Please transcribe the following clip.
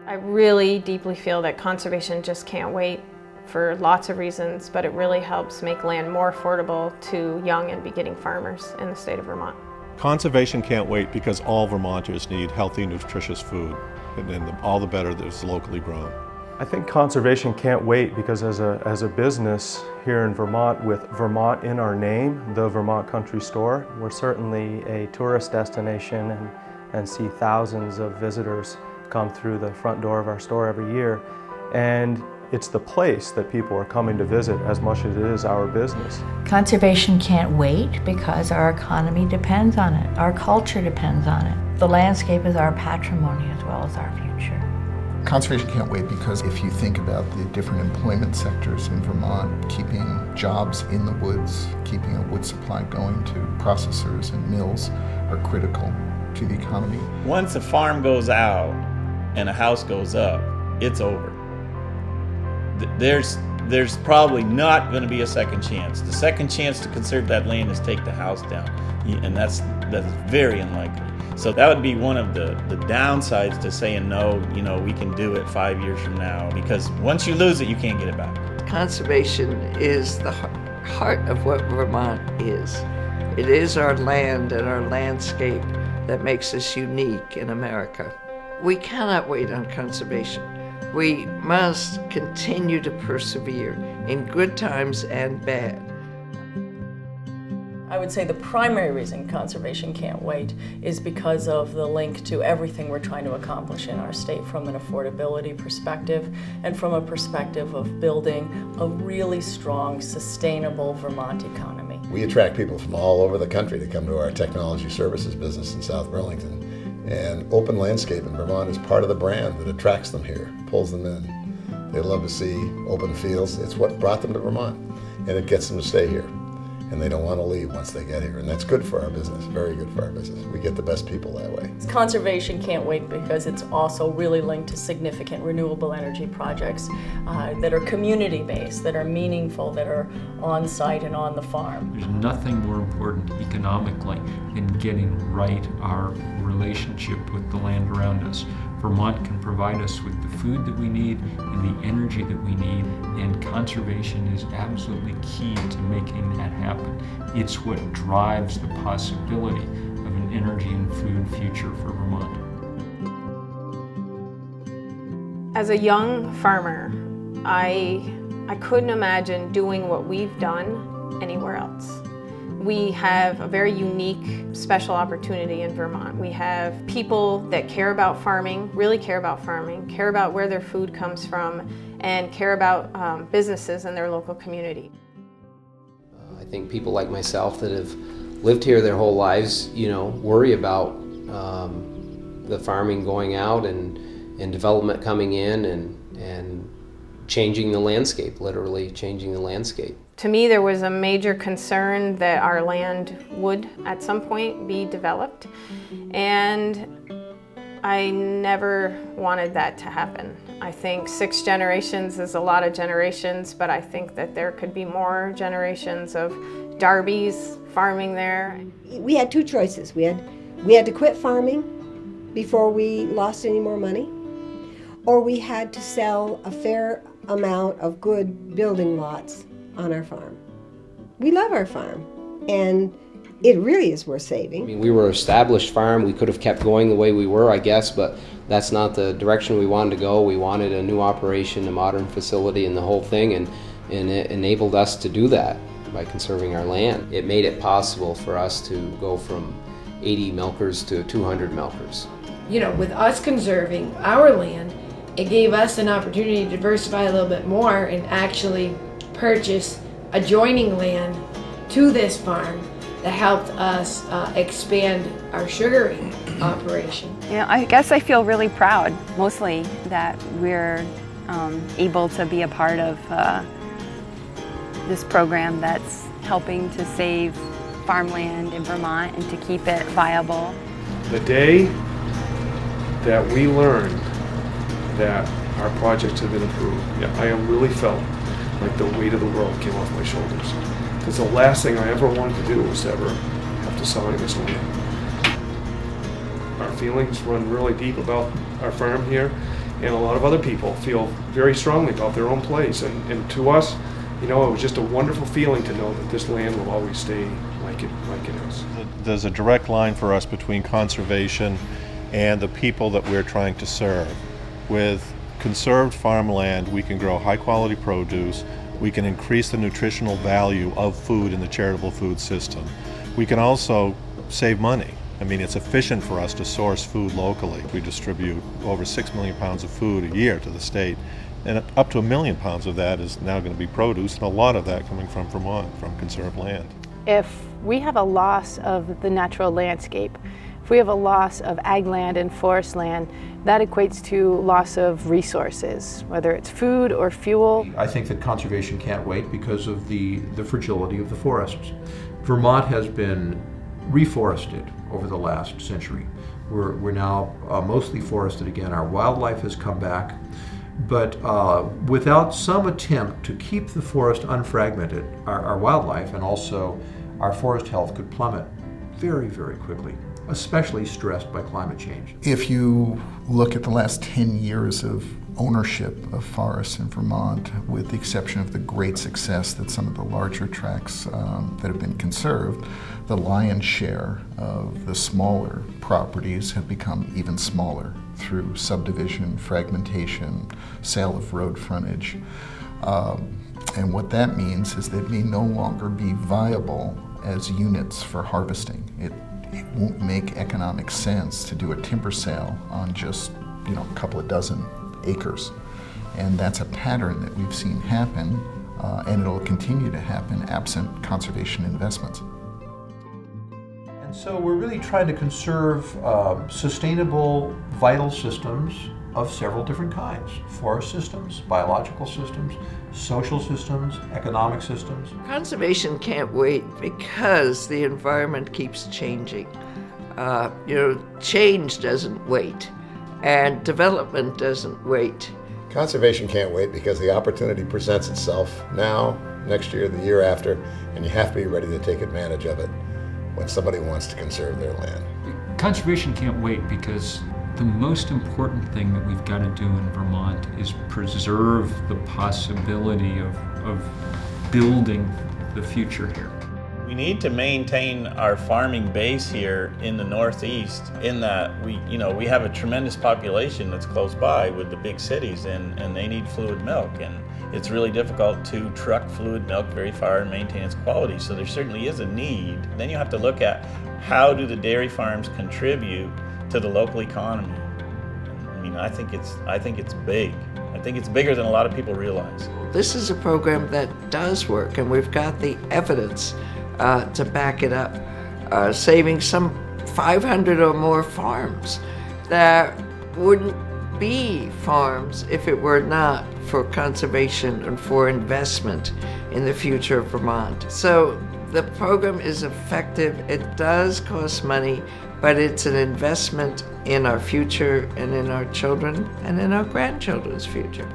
I really deeply feel that conservation just can't wait for lots of reasons, but it really helps make land more affordable to young and beginning farmers in the state of Vermont. Conservation can't wait because all Vermonters need healthy, nutritious food, and all the better that is locally grown. I think conservation can't wait because as a business here in Vermont, with Vermont in our name, the Vermont Country Store, we're certainly a tourist destination and see thousands of visitors come through the front door of our store every year. And it's the place that people are coming to visit as much as it is our business. Conservation can't wait because our economy depends on it. Our culture depends on it. The landscape is our patrimony as well as our future. Conservation can't wait because if you think about the different employment sectors in Vermont, keeping jobs in the woods, keeping a wood supply going to processors and mills are critical to the economy. Once a farm goes out and a house goes up, it's over. There's probably not going to be a second chance. The second chance to conserve that land is take the house down, and that's very unlikely. So that would be one of the downsides to saying no, we can do it 5 years from now, because once you lose it, you can't get it back. Conservation is the heart of what Vermont is. It is our land and our landscape that makes us unique in America. We cannot wait on conservation. We must continue to persevere in good times and bad. I would say the primary reason conservation can't wait is because of the link to everything we're trying to accomplish in our state from an affordability perspective and from a perspective of building a really strong, sustainable Vermont economy. We attract people from all over the country to come to our technology services business in South Burlington. And open landscape in Vermont is part of the brand that attracts them here, pulls them in. They love to see open fields. It's what brought them to Vermont, and it gets them to stay here. And they don't want to leave once they get here. And that's good for our business, very good for our business. We get the best people that way. Conservation can't wait because it's also really linked to significant renewable energy projects that are community-based, that are meaningful, that are on-site and on the farm. There's nothing more important economically than getting right our relationship with the land around us. Vermont can provide us with the food that we need and the energy that we need, and conservation is absolutely key to making that happen. It's what drives the possibility of an energy and food future for Vermont. As a young farmer, I couldn't imagine doing what we've done anywhere else. We have a very unique, special opportunity in Vermont. We have people that care about farming, really care about farming, care about where their food comes from, and care about businesses in their local community. I think people like myself that have lived here their whole lives, worry about the farming going out and development coming in and changing the landscape, literally changing the landscape. To me, there was a major concern that our land would at some point be developed, and I never wanted that to happen. I think 6 generations is a lot of generations, but I think that there could be more generations of Darbys farming there. We had 2 choices. We had to quit farming before we lost any more money, or we had to sell a fair amount of good building lots on our farm. We love our farm, and it really is worth saving. I mean, we were an established farm. We could have kept going the way we were, I guess, but that's not the direction we wanted to go. We wanted a new operation, a modern facility, and the whole thing, and it enabled us to do that by conserving our land. It made it possible for us to go from 80 milkers to 200 milkers. With us conserving our land, it gave us an opportunity to diversify a little bit more and actually purchase adjoining land to this farm that helped us expand our sugaring operation. I guess I feel really proud, mostly, that we're able to be a part of this program that's helping to save farmland in Vermont and to keep it viable. The day that we learned that our projects have been approved, I really felt like the weight of the world came off my shoulders. Because the last thing I ever wanted to do was to ever have to sell any of this land. Our feelings run really deep about our farm here, and a lot of other people feel very strongly about their own place. And to us, it was just a wonderful feeling to know that this land will always stay like it is. There's a direct line for us between conservation and the people that we're trying to serve. With conserved farmland, we can grow high-quality produce. We can increase the nutritional value of food in the charitable food system. We can also save money. I mean, it's efficient for us to source food locally. We distribute over 6 million pounds of food a year to the state, and up to 1 million pounds of that is now going to be produce, and a lot of that coming from Vermont, from conserved land. If we have a loss of the natural landscape, if we have a loss of ag land and forest land, that equates to loss of resources, whether it's food or fuel. I think that conservation can't wait because of the fragility of the forests. Vermont has been reforested over the last century. We're now mostly forested again. Our wildlife has come back, but without some attempt to keep the forest unfragmented, our wildlife and also our forest health could plummet very, very quickly, especially stressed by climate change. If you look at the last 10 years of ownership of forests in Vermont, with the exception of the great success that some of the larger tracts that have been conserved, the lion's share of the smaller properties have become even smaller through subdivision, fragmentation, sale of road frontage. And what that means is they may no longer be viable as units for harvesting. It won't make economic sense to do a timber sale on just a couple of dozen acres. And that's a pattern that we've seen happen, and it'll continue to happen absent conservation investments. And so we're really trying to conserve sustainable, vital systems of several different kinds. Forest systems, biological systems, social systems, economic systems. Conservation can't wait because the environment keeps changing. Change doesn't wait, and development doesn't wait. Conservation can't wait because the opportunity presents itself now, next year, the year after, and you have to be ready to take advantage of it when somebody wants to conserve their land. Conservation can't wait because the most important thing that we've got to do in Vermont is preserve the possibility of building the future here. We need to maintain our farming base here in the Northeast, in that we have a tremendous population that's close by with the big cities, and they need fluid milk, and it's really difficult to truck fluid milk very far and maintain its quality, so there certainly is a need. Then you have to look at how do the dairy farms contribute to the local economy. I mean, I think it's big. I think it's bigger than a lot of people realize. This is a program that does work, and we've got the evidence to back it up, saving some 500 or more farms that wouldn't be farms if it were not for conservation and for investment in the future of Vermont. So the program is effective. It does cost money, but it's an investment in our future and in our children and in our grandchildren's future.